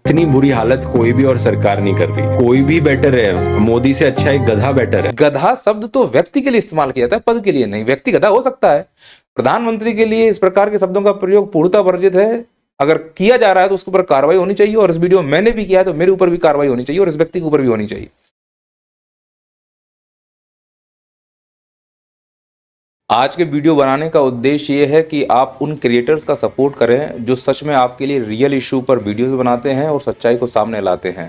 इतनी बुरी हालत कोई भी और सरकार नहीं कर रही। कोई भी बेटर है, मोदी से अच्छा एक गधा बेटर है। गधा शब्द तो व्यक्ति के लिए इस्तेमाल किया जाता है, पद के लिए नहीं। व्यक्ति गधा हो सकता है, प्रधानमंत्री के लिए इस प्रकार के शब्दों का प्रयोग पूर्णतः वर्जित है। अगर किया जा रहा है तो उसके ऊपर कार्रवाई होनी चाहिए, और इस वीडियो में मैंने भी किया है तो मेरे ऊपर भी कार्रवाई होनी चाहिए और इस व्यक्ति के ऊपर भी होनी चाहिए। आज के वीडियो बनाने का उद्देश्य ये है कि आप उन क्रिएटर्स का सपोर्ट करें जो सच में आपके लिए रियल इशू पर वीडियोस बनाते हैं और सच्चाई को सामने लाते हैं।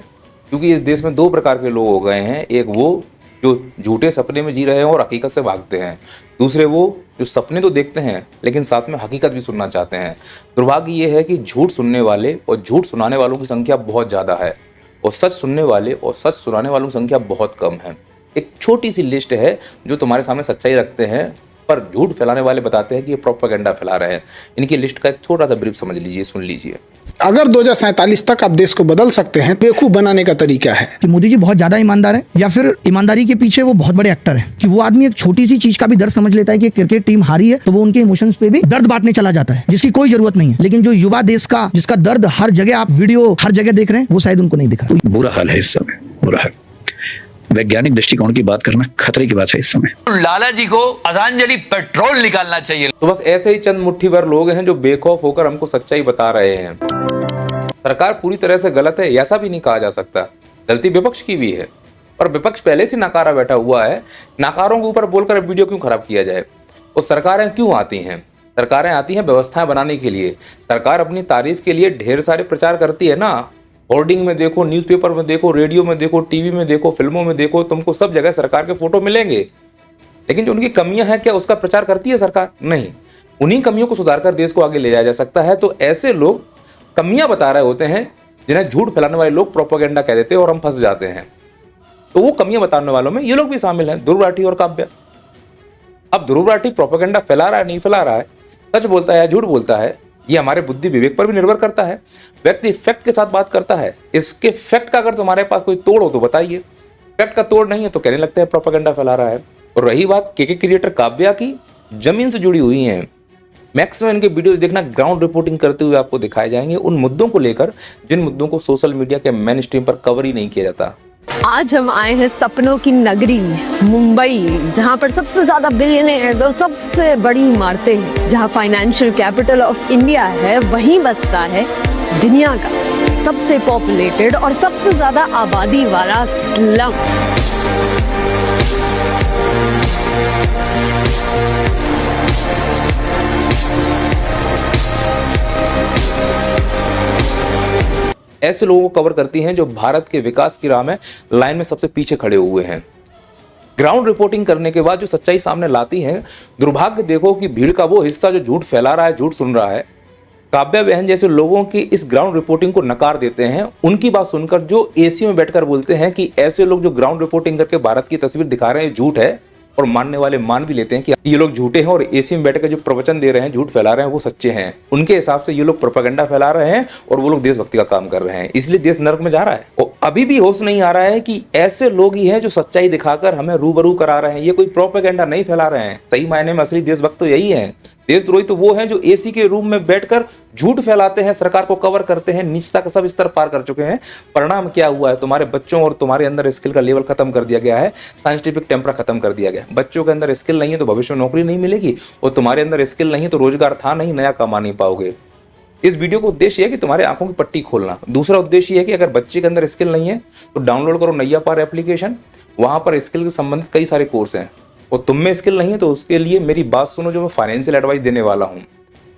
क्योंकि इस देश में दो प्रकार के लोग हो गए हैं, एक वो जो झूठे सपने में जी रहे हैं और हकीकत से भागते हैं, दूसरे वो जो सपने तो देखते हैं लेकिन साथ में हकीकत भी सुनना चाहते हैं। दुर्भाग्य ये है कि झूठ सुनने वाले और झूठ सुनाने वालों की संख्या बहुत ज़्यादा है और सच सुनने वाले और सच सुनाने वालों की संख्या बहुत कम है। एक छोटी सी लिस्ट है जो तुम्हारे सामने सच्चाई रखते हैं पर झूठ फैलाने वाले बताते हैं कि ये प्रोपेगेंडा फैला रहे हैं। इनकी लिस्ट का एक छोटा सा ब्रीफ समझ लीजिए, सुन लीजिए। अगर 2047 तक आप देश को बदल सकते हैं, बेवकूफ बनाने का तरीका है कि मोदी जी बहुत ज्यादा ईमानदार है, या फिर ईमानदारी के पीछे वो बहुत बड़े एक्टर हैं। कि वो आदमी एक छोटी सी चीज का भी दर्द समझ लेता है कि क्रिकेट टीम हारी है तो वो उनके इमोशंस पे भी दर्द बांटने चला जाता है, जिसकी कोई जरूरत नहीं है। लेकिन जो युवा देश का, जिसका दर्द हर जगह आप वीडियो हर जगह देख रहे हैं, वो शायद उनको नहीं दिख रहा। बुरा हाल है इस समय, बुरा हाल। वैज्ञानिक दृष्टिकोण की बात करना खतरे की बात है इस समय। लाला जी को आधांजलि पेट्रोल निकालना चाहिए। तो बस ऐसे ही चंद मुट्ठी भर लोग हैं जो बेखौफ होकर हमको सच्चाई बता रहे हैं। सरकार पूरी तरह से गलत है ऐसा भी नहीं कहा जा सकता, गलती विपक्ष की भी है, पर विपक्ष पहले से नकारा बैठा हुआ है। नाकारों के ऊपर बोलकर वीडियो क्यों खराब किया जाए। और सरकारें क्यों आती हैं? सरकारें आती हैं व्यवस्थाएं बनाने के लिए। सरकार अपनी तारीफ के लिए ढेर सारे प्रचार करती है ना। होर्डिंग में देखो, न्यूज़पेपर में देखो, रेडियो में देखो, टीवी में देखो, फिल्मों में देखो, तुमको सब जगह सरकार के फोटो मिलेंगे। लेकिन जो उनकी कमियां हैं क्या उसका प्रचार करती है सरकार? नहीं। उन्हीं कमियों को सुधारकर देश को आगे ले जाया जा सकता है। तो ऐसे लोग कमियां बता रहे होते हैं जिन्हें झूठ फैलाने वाले लोग प्रोपेगेंडा कह देते हैं और हम फंस जाते हैं। तो वो कमियां बताने वालों में ये लोग भी शामिल हैं, ध्रुव राठी और काव्या। अब ध्रुव राठी प्रोपेगेंडा फैला रहा है, नहीं फैला रहा है, सच बोलता है या झूठ बोलता है, ये हमारे बुद्धि विवेक पर भी निर्भर करता है। व्यक्ति फैक्ट के साथ बात करता है। इसके फैक्ट का अगर तुम्हारे पास कोई तोड़ हो तो बताइए। फैक्ट का तोड़ नहीं है तो कहने लगता है प्रोपेगेंडा फैला रहा है। और रही बात के क्रिएटर काव्या की, जमीन से जुड़ी हुई हैं। मैक्सिमम इनके वीडियोस देखना ग्राउंड रिपोर्टिंग करते हुए आपको दिखाए जाएंगे, उन मुद्दों को लेकर जिन मुद्दों को सोशल मीडिया के मेन स्ट्रीम पर कवर ही नहीं किया जाता। आज हम आए हैं सपनों की नगरी मुंबई, जहां पर सबसे ज्यादा बिलियनर्स और सबसे बड़ी इमारतें हैं, जहां फाइनेंशियल कैपिटल ऑफ इंडिया है, वहीं बसता है दुनिया का सबसे पॉपुलेटेड और सबसे ज्यादा आबादी वाला स्लम। ऐसे लोगों को कवर करती हैं जो भारत के विकास की राह में लाइन में सबसे पीछे खड़े हुए हैं। ग्राउंड रिपोर्टिंग करने के बाद जो सच्चाई सामने लाती हैं, दुर्भाग्य देखो कि भीड़ का वो हिस्सा जो झूठ फैला रहा है, झूठ सुन रहा है। काव्या बहन जैसे लोगों की इस ग्राउंड रिपोर्टिंग को नकार देते हैं। उनकी बात सुनकर जो एसी में बैठकर बोलते हैं कि ऐसे लोग जो ग्राउंड रिपोर्टिंग करके भारत की तस्वीर दिखा रहे हैं झूठ है, और मानने वाले मान भी लेते हैं कि ये लोग झूठे हैं, और एसी में बैठकर जो प्रवचन दे रहे हैं, झूठ फैला रहे हैं, वो सच्चे हैं। उनके हिसाब से ये लोग प्रोपेगेंडा फैला रहे हैं और वो लोग देशभक्ति का काम कर रहे हैं। इसलिए देश नरक में जा रहा है। और अभी भी होश नहीं आ रहा है कि ऐसे लोग ही हैं जो सच्चाई दिखाकर हमें रूबरू करा रहे हैं। ये कोई प्रोपेगेंडा नहीं फैला रहे हैं। सही मायने में असली देशभक्त तो यही है। देशद्रोही तो वो हैं जो एसी के रूम में बैठकर झूठ फैलाते हैं, सरकार को कवर करते हैं, नीचता का सब स्तर पार कर चुके हैं। परिणाम क्या हुआ है? तुम्हारे बच्चों और तुम्हारे अंदर स्किल का लेवल खत्म कर दिया गया है, साइंटिफिक टेम्परा खत्म कर दिया गया है। बच्चों के अंदर स्किल नहीं है तो भविष्य में नौकरी नहीं मिलेगी, और तुम्हारे अंदर स्किल नहीं है तो रोजगार था नहीं, नया कमा नहीं पाओगे। इस वीडियो का उद्देश्य है कि तुम्हारे आंखों की पट्टी खोलना। दूसरा उद्देश्य है कि अगर बच्चे के अंदर स्किल नहीं है तो डाउनलोड करो नैया पार एप्लीकेशन। वहां पर स्किल के संबंधित कई सारे कोर्स हैं, और तुम में स्किल नहीं है तो उसके लिए मेरी बात सुनो जो मैं फाइनेंशियल एडवाइस देने वाला हूँ।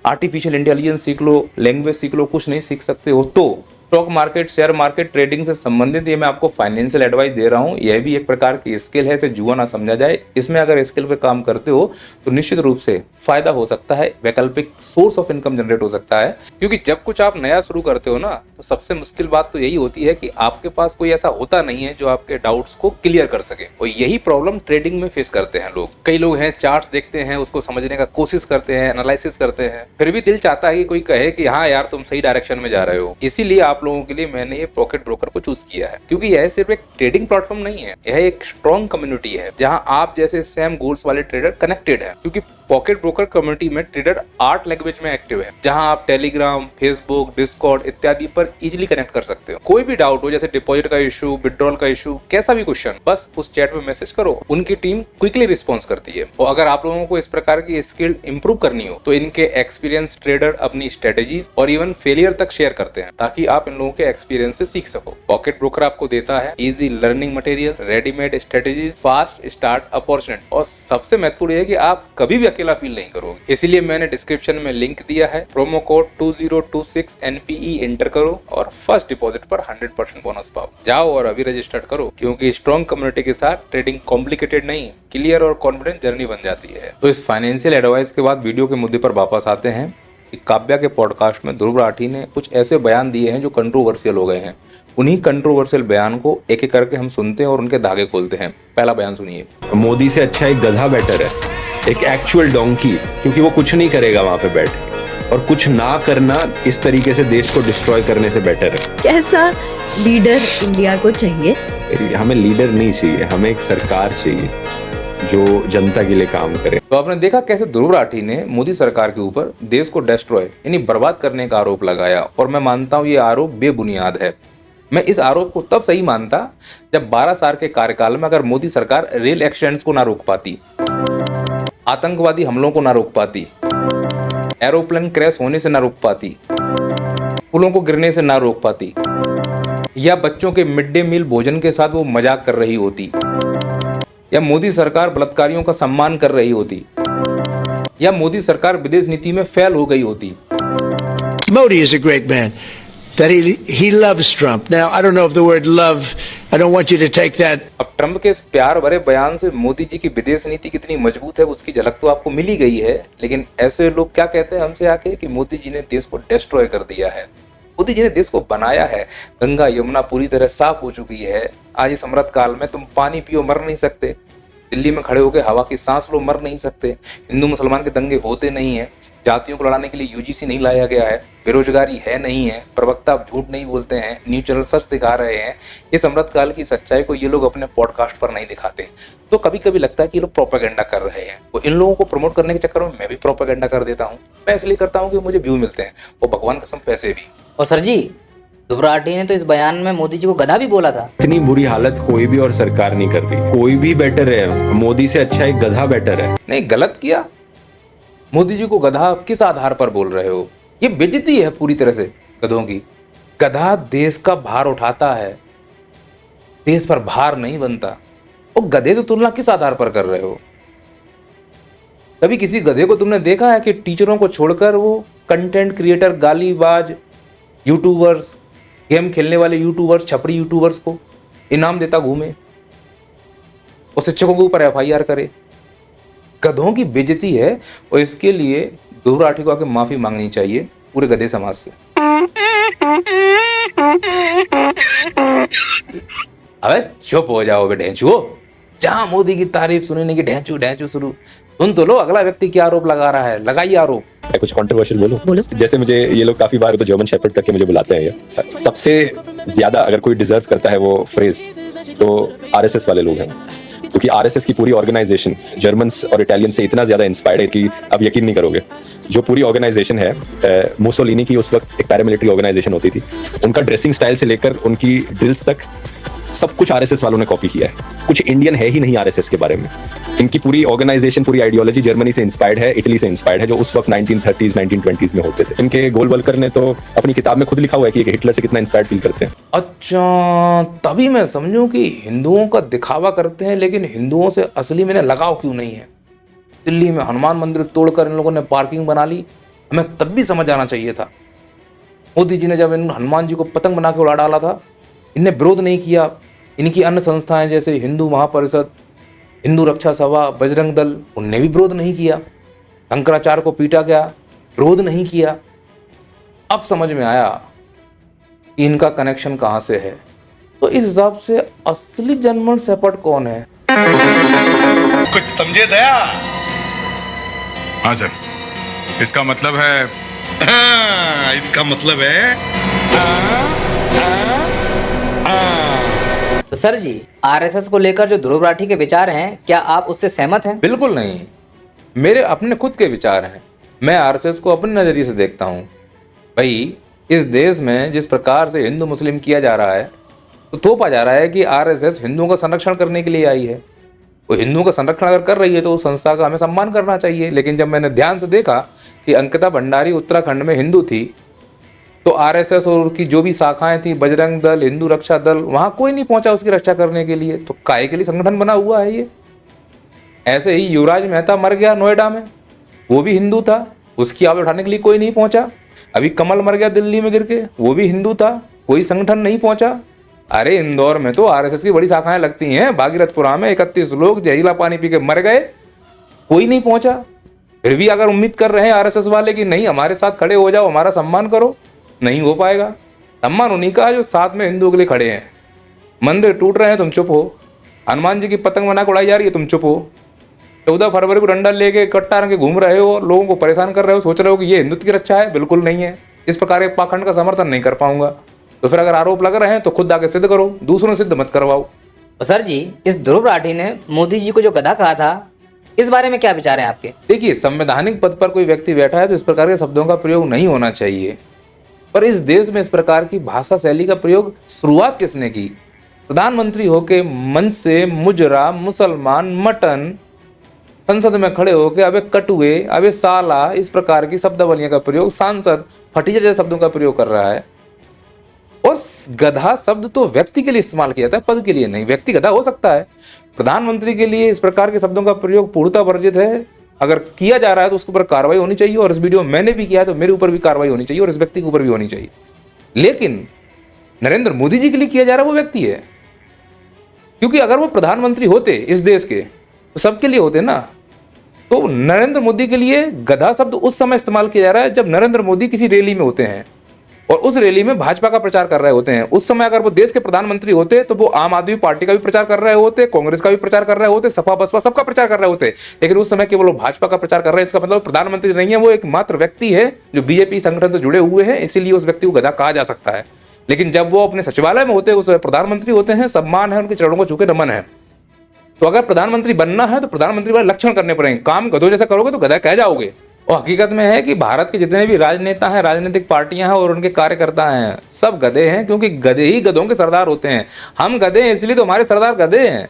आर्टिफिशियल इंटेलिजेंस सीख लो, लैंग्वेज सीख लो, कुछ नहीं सीख सकते हो तो stock market, share market, trading से संबंधित ये मैं आपको फाइनेंशियल एडवाइस दे रहा हूँ। यह भी एक प्रकार की स्किल है, इसे जुआ ना समझा जाए। इसमें अगर स्किल पे काम करते हो तो निश्चित रूप से फायदा हो सकता है, वैकल्पिक सोर्स ऑफ इनकम जनरेट हो सकता है। क्योंकि जब कुछ आप नया शुरू करते हो ना, तो सबसे मुश्किल बात तो यही होती है कि आपके पास कोई ऐसा होता नहीं है जो आपके डाउट्स को क्लियर कर सके। और यही प्रॉब्लम ट्रेडिंग में फेस करते हैं लोग। कई लोग हैं, चार्ट्स देखते हैं, उसको समझने का कोशिश करते हैं, एनालिसिस करते हैं, फिर भी दिल चाहता है कि कोई कहे कि हाँ यार तुम सही डायरेक्शन में जा रहे हो। इसीलिए आप लोगों के लिए मैंने ये पॉकेट ब्रोकर को चूज किया है, क्योंकि यह सिर्फ एक ट्रेडिंग प्लेटफॉर्म नहीं है, यह एक स्ट्रॉन्ग कम्युनिटी है जहां आप जैसे सेम गोल्स वाले ट्रेडर कनेक्टेड हैं। क्योंकि पॉकेट ब्रोकर कम्युनिटी में ट्रेडर 8 लैंग्वेज में एक्टिव है, जहां आप टेलीग्राम, फेसबुक, डिस्कॉर्ड इत्यादि पर इजीली कनेक्ट कर सकते हो। कोई भी डाउट हो, जैसे डिपॉजिट का इशू, विड्रॉल का इशू, कैसा भी क्वेश्चन, बस उस चैट में मैसेज करो, उनकी टीम क्विकली रिस्पॉन्स करती है। और अगर आप लोगों को इस प्रकार की स्किल इंप्रूव करनी हो तो इनके एक्सपीरियंस ट्रेडर अपनी स्ट्रेटेजीज और इवन फेलियर तक शेयर करते हैं, ताकि आप इन लोगों के एक्सपीरियंस से सीख सको। पॉकेट ब्रोकर आपको देता है easy learning material, readymade strategies, fast start opportunity, और सबसे महत्वपूर्ण है कि आप कभी भी अकेला फील नहीं करोगे। इसीलिए मैंने डिस्क्रिप्शन में लिंक दिया है, प्रोमो कोड 2026 NPE एंटर करो और फर्स्ट डिपॉजिट पर 100% बोनस पाओ। जाओ और अभी रजिस्टर करो, क्योंकि स्ट्रॉन्ग कम्युनिटी के साथ ट्रेडिंग कॉम्प्लिकेटेड नहीं, क्लियर और कॉन्फिडेंट जर्नी बन जाती है। तो इस फाइनेंशियल एडवाइस के बाद वीडियो के मुद्दे पर वापस आते हैं कि काव्या के पॉडकास्ट में ध्रुव राठी ने कुछ ऐसे बयान दिए हैं जो कंट्रोवर्शियल हो गए हैं। उन्हीं कंट्रोवर्शियल बयान को एक एक करके हम सुनते हैं और उनके धागे खोलते हैं। पहला बयान सुनिए। मोदी से अच्छा एक गधा बेटर है, एक एक्चुअल डोंकी, क्योंकि वो कुछ नहीं करेगा वहां पे बैठ के, और कुछ ना करना इस तरीके से देश को डिस्ट्रॉय करने से बेटर है। कैसा लीडर इंडिया को चाहिए? हमें लीडर नहीं चाहिए, हमें एक सरकार चाहिए जो जनता के लिए काम करे। तो आपने देखा कैसे ध्रुव राठी ने मोदी सरकार के ऊपर देश को डिस्ट्रॉय यानी बर्बाद करने का आरोप लगाया, और मैं मानता हूं ये आरोप बेबुनियाद है। मैं इस आरोप को तब सही मानता जब 12 साल के कार्यकाल में अगर मोदी सरकार रेल एक्सीडेंट्स को ना रोक पाती, आतंकवादी हमलों को ना रोक पाती, एरोप्लेन क्रैश होने से ना रोक पाती, पुलों को गिरने से ना रोक पाती, या बच्चों के मिड डे मील भोजन के साथ वो मजाक कर रही होती, या मोदी सरकार बलात्कारियों का सम्मान कर रही होती, या मोदी सरकार विदेश नीति में फेल हो गई होती। Modi is a great man. That he loves Trump. Now, I don't know if the word love, I don't want you to take that. अब ट्रंप के इस प्यार भरे बयान से मोदी जी की विदेश नीति कितनी मजबूत है उसकी झलक तो आपको मिल ही गई है, लेकिन ऐसे लोग क्या कहते हैं हमसे आके कि मोदी जी ने देश को डिस्ट्रॉय कर दिया है। मोदी जी ने देश को बनाया है, गंगा यमुना पूरी तरह साफ हो चुकी है। आज इस अमृत काल में तुम पानी पियो मर नहीं सकते, दिल्ली में खड़े होकर हवा की सांस लो मर नहीं सकते, हिंदू मुसलमान के दंगे होते नहीं है, जातियों को लड़ाने के लिए UGC नहीं लाया गया है, बेरोजगारी है नहीं है, प्रवक्ता अब झूठ नहीं बोलते हैं, न्यूज चैनल सच दिखा रहे हैं। इस अमृत काल की सच्चाई को ये लोग अपने पॉडकास्ट पर नहीं दिखाते, तो कभी कभी लगता है कि ये लोग प्रोपेगेंडा कर रहे हैं। तो इन लोगों को प्रमोट करने के चक्कर में मैं भी प्रोपेगेंडा कर देता हूँ। मैं इसलिए करता हूँ कि मुझे व्यू मिलते हैं, और भगवान कसम पैसे भी। और सर जी, ध्रुव राठी ने तो इस बयान में मोदी जी को गधा भी बोला था। इतनी बुरी हालत कोई भी और सरकार नहीं कर रही। कोई भी बेटर है, मोदी से अच्छा एक गधा बेटर है। नहीं, गलत किया। मोदी जी को गधा किस आधार पर बोल रहे हो? ये बेइज्जती है पूरी तरह से गधों की। गधा देश का भार उठाता है, देश पर भार नहीं बनता। और गधे से तुलना किस आधार पर कर रहे हो? कभी किसी गधे को तुमने देखा है कि टीचरों को छोड़कर वो कंटेंट क्रिएटर, गालीबाज यूट्यूबर्स, गेम खेलने वाले यूट्यूबर्स, छपरी यूट्यूबर्स को इनाम देता घूमे और शिक्षकों के ऊपर FIR करे? गधों की बेइज्जती है, और इसके लिए ध्रुव राठी को आके माफी मांगनी चाहिए पूरे गधे समाज से। अबे चुप हो जाओ बे ढेंचुओ, जहां मोदी की तारीफ सुनने की ढेंचू ढेंचू शुरू। सुन तो लो अगला व्यक्ति क्या आरोप लगा रहा है, लगाइए आरोप। मैं कुछ कंट्रोवर्शियल बोलूं? जैसे मुझे ये लोग काफी बार तो जर्मन शेफर्ड करके मुझे बुलाते हैं। ये सबसे ज्यादा अगर कोई डिजर्व करता है वो फ्रेज तो RSS वाले लोग हैं, क्योंकि RSS की पूरी ऑर्गेनाइजेशन जर्मन्स और इटालियन से इतना ज्यादा इंस्पायर्ड है कि आप यकीन नहीं करोगे। जो पूरी ऑर्गेनाइजेशन है, मुसोलिनी की उस वक्त एक पैरामिलिट्री ऑर्गेनाइजेशन होती थी, उनका ड्रेसिंग स्टाइल से लेकर उनकी ड्रिल्स तक सब कुछ RSS वालों ने कॉपी किया है। कुछ इंडियन है ही नहीं RSS के बारे में। इनकी पूरी ऑर्गेनाइजेशन, पूरी आइडियोलॉजी जर्मनी से इंस्पायर्ड है, इटली से इंस्पायर्ड है, जो उस वक्त 1930s 1920s में होते थे। इनके गोल वल्कर ने तो अपनी किताब में खुद लिखा हुआ है कि हिटलर से कितना इंस्पायर्ड फील करते हैं। अच्छा, तभी मैं समझूं कि हिंदुओं का दिखावा करते हैं, लेकिन हिंदुओं से असली में लगाव क्यों नहीं है। दिल्ली में हनुमान मंदिर तोड़कर इन लोगों ने पार्किंग बना ली, हमें तब भी समझ आना चाहिए था। मोदी जी ने जब इन हनुमान जी को पतंग बना के उड़ा डाला था, इनने विरोध नहीं किया। इनकी अन्य संस्थाएं जैसे हिंदू महापरिषद, हिंदू रक्षा सभा, बजरंग दल, उनने भी विरोध नहीं किया। शंकराचार्य को पीटा गया, विरोध नहीं किया। अब समझ में आया कि इनका कनेक्शन कहां से है। तो इस हिसाब से असली जर्मन शेफर्ड कौन है? कुछ समझे दया? हाँ सर, इसका मतलब है इसका मतलब है तो सर जी, RSS को लेकर जो ध्रुव राठी के विचार हैं, क्या आप उससे सहमत हैं? बिल्कुल नहीं। मेरे अपने खुद के विचार हैं। मैं आरएसएस को अपने नज़रिए से देखता हूँ। भाई इस देश में जिस प्रकार से हिंदू मुस्लिम किया जा रहा है, तो थोपा जा रहा है कि आरएसएस हिंदुओं का संरक्षण करने के लिए आई है। वो हिंदुओं का संरक्षण अगर कर रही है तो उस संस्था का हमें सम्मान करना चाहिए। लेकिन जब मैंने ध्यान से देखा कि अंकिता भंडारी उत्तराखंड में हिंदू थी, तो आरएसएस और उसकी जो भी शाखाएं थी, बजरंग दल, हिंदू रक्षा दल, वहां कोई नहीं पहुंचा उसकी रक्षा करने के लिए। तो काहे के लिए संगठन बना हुआ है ये? ऐसे ही युवराज मेहता मर गया नोएडा में, वो भी हिंदू था, उसकी आवाज उठाने के लिए कोई नहीं पहुंचा। अभी कमल मर गया दिल्ली में गिर के, वो भी हिंदू था, कोई संगठन नहीं पहुंचा। अरे इंदौर में तो आरएसएस की बड़ी शाखाएं लगती हैं, भागीरथपुरा में 31 लोग जहरीला पानी पी के मर गए, कोई नहीं पहुंचा। फिर भी अगर उम्मीद कर रहे हैं आरएसएस वाले कि नहीं हमारे साथ खड़े हो जाओ, हमारा सम्मान करो, नहीं हो पाएगा। सम्मान उन्हीं का जो साथ में हिंदुओं के लिए खड़े हैं। मंदिर टूट रहे हैं, तुम चुप हो। हनुमान जी की पतंग बना के उड़ाई जा रही है, तुम चुप हो। 14 फरवरी को डंडा लेके कट्टा रंग के घूम रहे हो, लोगों को परेशान कर रहे हो, सोच रहे हो कि ये हिंदुत्व की रक्षा है, बिल्कुल नहीं है। इस प्रकार के पाखंड का समर्थन नहीं कर पाऊंगा। तो फिर अगर आरोप लग रहे हैं तो खुद आके सिद्ध करो, दूसरों से सिद्ध मत करवाओ। और सर जी, इस ध्रुव राठी ने मोदी जी को जो गधा कहा था, इस बारे में क्या विचार है आपके? देखिए, संवैधानिक पद पर कोई व्यक्ति बैठा है तो इस प्रकार के शब्दों का प्रयोग नहीं होना चाहिए। पर इस देश में इस प्रकार की भाषा शैली का प्रयोग शुरुआत किसने की? प्रधानमंत्री होके मंच से मुजरा, मुसलमान, मटन, संसद में खड़े होकर अबे कटुए, अबे साला, इस प्रकार की शब्दावलियों का प्रयोग, सांसद फटीचर जैसे शब्दों का प्रयोग कर रहा है। उस गधा शब्द तो व्यक्ति के लिए इस्तेमाल किया जाता है, पद के लिए नहीं। व्यक्ति गधा हो सकता है, प्रधानमंत्री के लिए इस प्रकार के शब्दों का प्रयोग पूर्णतः वर्जित है। अगर किया जा रहा है तो उसके ऊपर कार्रवाई होनी चाहिए, और इस वीडियो में मैंने भी किया है तो मेरे ऊपर भी कार्रवाई होनी चाहिए और इस व्यक्ति के ऊपर भी होनी चाहिए। लेकिन नरेंद्र मोदी जी के लिए किया जा रहा है वो व्यक्ति है, क्योंकि अगर वो प्रधानमंत्री होते इस देश के तो सबके लिए होते ना। तो नरेंद्र मोदी के लिए गधा शब्द उस समय इस्तेमाल किया जा रहा है जब नरेंद्र मोदी किसी रैली में होते हैं और उस रैली में भाजपा का प्रचार कर रहे होते हैं। उस समय अगर वो देश के प्रधानमंत्री होते तो वो आम आदमी पार्टी का भी प्रचार कर रहे होते, कांग्रेस का भी प्रचार कर रहे होते, सपा बसपा सबका प्रचार कर रहे होते। लेकिन उस समय केवल भाजपा का प्रचार कर रहे हैं, इसका मतलब प्रधानमंत्री नहीं है, वो एक मात्र व्यक्ति है जो बीजेपी संगठन से जुड़े हुए हैं, इसीलिए उस व्यक्ति को गधा कहा जा सकता है। लेकिन जब वो अपने सचिवालय में होते हैं, उस प्रधानमंत्री होते हैं, सम्मान है, उनके चरणों को छूके नमन है। तो अगर प्रधानमंत्री बनना है तो प्रधानमंत्री वाले लक्षण करने पड़ेंगे। काम गधों जैसा करोगे तो गधा कह जाओगे। और हकीकत में है कि भारत के जितने भी राजनेता हैं, राजनीतिक पार्टियां हैं और उनके कार्यकर्ता हैं, सब गधे हैं, क्योंकि गधे ही गधों के सरदार होते हैं। हम गधे हैं इसलिए तो हमारे सरदार गधे हैं,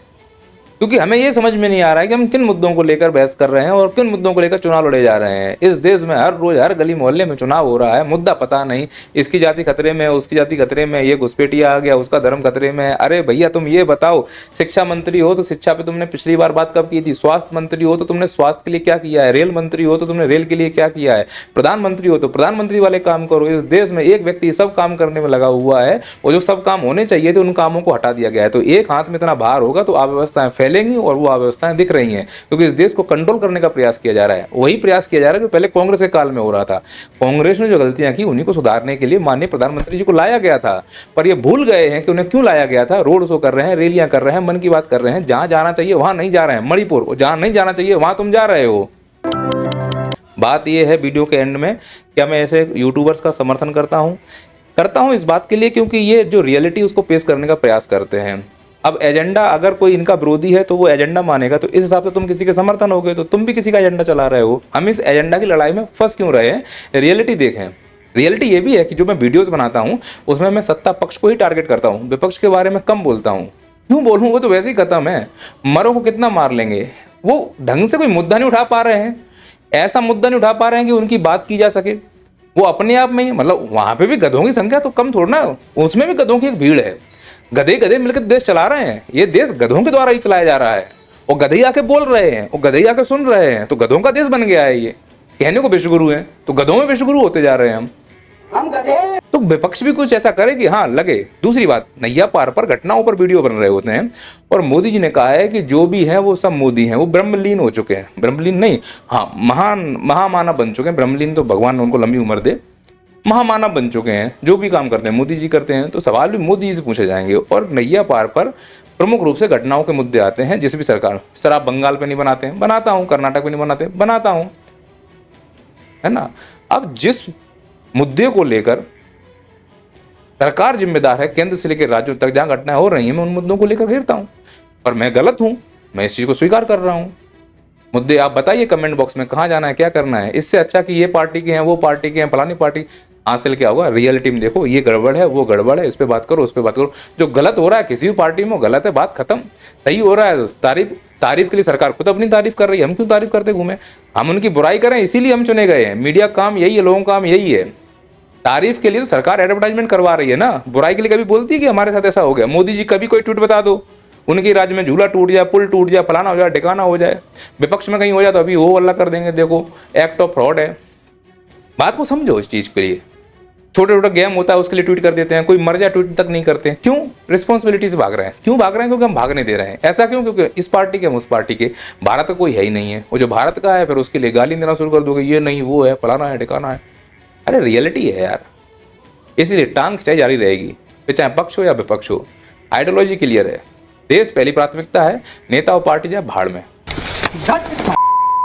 क्योंकि हमें ये समझ में नहीं आ रहा है कि हम किन मुद्दों को लेकर बहस कर रहे हैं और किन मुद्दों को लेकर चुनाव लड़े जा रहे हैं। इस देश में हर रोज हर गली मोहल्ले में चुनाव हो रहा है, मुद्दा पता नहीं, इसकी जाति खतरे में है, उसकी जाति खतरे में, ये घुसपैठिया आ गया, उसका धर्म खतरे में है। अरे भैया तुम ये बताओ, शिक्षा मंत्री हो तो शिक्षा पे तुमने पिछली बार बात कब की थी? स्वास्थ्य मंत्री हो तो तुमने स्वास्थ्य के लिए क्या किया है? रेल मंत्री हो तो तुमने रेल के लिए क्या किया है? प्रधानमंत्री हो तो प्रधानमंत्री वाले काम करो। इस देश में एक व्यक्ति सब काम करने में लगा हुआ है और जो सब काम होने चाहिए थे उन कामों को हटा दिया गया है। तो एक हाथ में इतना भार होगा तो अव्यवस्थाएं फैलेंगी और वो व्यवस्थाएं दिख रही हैं, क्योंकि इस देश को कंट्रोल करने का प्रयास किया जा रहा है। वही प्रयास किया जा रहा है जो पहले कांग्रेस के काल में हो रहा था। कांग्रेस ने जो गलतियां की उन्हीं को सुधारने के लिए माननीय प्रधानमंत्री जी को लाया गया था, पर ये भूल गए हैं कि उन्हें क्यों लाया गया था। रोड शो कर रहे हैं, रैलियां कर रहे हैं, मन की बात कर रहे हैं, जहां जाना चाहिए वहां नहीं जा रहे हैं। मणिपुर, जहां नहीं जाना चाहिए वहां तुम जा रहे हो। बात यह है वीडियो के एंड में, क्या मैं ऐसे यूट्यूबर्स का समर्थन करता हूं इस बात के लिए क्योंकि ये जो रियलिटी उसको पेश करने का प्रयास करते हैं। अब एजेंडा अगर कोई इनका विरोधी है तो वो एजेंडा मानेगा, तो इस हिसाब से तुम किसी के समर्थन हो गए तो तुम भी किसी का एजेंडा चला रहे हो। हम इस एजेंडा की लड़ाई में फंस क्यों रहे हैं? रियलिटी देखें। रियलिटी ये भी है कि जो मैं वीडियोस बनाता हूं उसमें मैं सत्ता पक्ष को ही टारगेट करता हूं, विपक्ष के बारे में कम बोलता हूं। क्यों बोलूँ, वो तो वैसे ही खत्म है, मरो को कितना मार लेंगे। वो ढंग से कोई मुद्दा नहीं उठा पा रहे हैं, ऐसा मुद्दा नहीं उठा पा रहे हैं कि उनकी बात की जा सके। वो अपने आप में ही, मतलब वहां पे भी गधों की संख्या तो कम थोड़ा ना, उसमें भी गधों की एक भीड़ है। गधे गधे मिलकर देश चला रहे हैं, ये देश गधों के द्वारा ही चलाया जा रहा है और गधे ही आके बोल रहे हैं और गधे ही आके सुन रहे हैं, तो गधों का देश बन गया है। ये कहने को विश्वगुरु हैं तो गधों में विश्वगुरु होते जा रहे हैं हम गधे। तो विपक्ष भी कुछ ऐसा करे कि हाँ लगे। दूसरी बात, नैया पार पर घटनाओं पर वीडियो बन रहे होते हैं और मोदी जी ने कहा है कि जो भी है वो सब मोदी हैं, वो ब्रह्मलीन हो चुके हैं। ब्रह्मलीन नहीं, हाँ महामानव बन चुके हैं। ब्रह्मलीन तो भगवान उनको लंबी उम्र दे, महामानव बन चुके हैं। जो भी काम करते हैं मोदी जी करते हैं, तो सवाल भी मोदी जी से पूछे जाएंगे। और नैया पार पर प्रमुख रूप से घटनाओं के मुद्दे आते हैं। जिस भी सरकार, सर आप बंगाल पे नहीं बनाते हैं, बनाता हूं, कर्नाटक पे नहीं बनाते, बनाता हूं, है ना। अब जिस मुद्दे को लेकर सरकार जिम्मेदार है, केंद्र से लेकर राज्यों तक जहां घटनाएं हो रही हैं, मैं उन मुद्दों को लेकर घेरता हूं। पर मैं गलत हूं, मैं इस चीज को स्वीकार कर रहा हूं। मुद्दे आप बताइए कमेंट बॉक्स में, कहाँ जाना है, क्या करना है। इससे अच्छा कि ये पार्टी के हैं, वो पार्टी के हैं, फलानी पार्टी, हासिल क्या होगा, रियलिटी में देखो ये गड़बड़ है, वो गड़बड़ है, इस पे बात करो, उस पे बात करो। जो गलत हो रहा है किसी भी पार्टी में वो गलत है, बात खत्म। सही हो रहा है तारीफ के लिए सरकार खुद अपनी तारीफ कर रही है, हम क्यों तारीफ करते घूमे। हम उनकी बुराई करें, इसीलिए हम चुने गए हैं। मीडिया काम यही है, लोगों का काम यही है। तारीफ के लिए तो सरकार एडवर्टाइजमेंट करवा रही है ना, बुराई के लिए कभी बोलती है कि हमारे साथ ऐसा हो गया। मोदी जी कभी कोई ट्वीट बता दो, उनके राज्य में झूला टूट जाए, पुल टूट जाए, फलाना हो जाए, ठिकाना हो जाए, विपक्ष में कहीं हो जाए तो अभी वो अल्लाह कर देंगे, देखो एक्ट ऑफ फ्रॉड है। बात को समझो इस चीज के लिए। छोटे छोटे गेम होता है उसके लिए ट्वीट कर देते हैं, कोई मर जाए ट्वीट तक नहीं करते हैं। क्यों? रिस्पॉन्सिबिलिटी से भाग रहे हैं। क्यों भाग रहे हैं? क्योंकि हम भागने दे रहे हैं। ऐसा क्यों? क्योंकि इस पार्टी के, हम उस पार्टी के। भारत का कोई है ही नहीं है, वो जो भारत का है फिर उसके लिए गाली देना शुरू कर दोगे, ये नहीं वो है, फलाना है, ठिकाना है। अरे रियलिटी है यार, इसीलिए टांग खिंचाई जारी रहेगी, फिर चाहे पक्ष हो या विपक्ष हो। आइडियोलॉजी क्लियर है, देश पहली प्राथमिकता है, नेता और पार्टी जाए भाड़ में।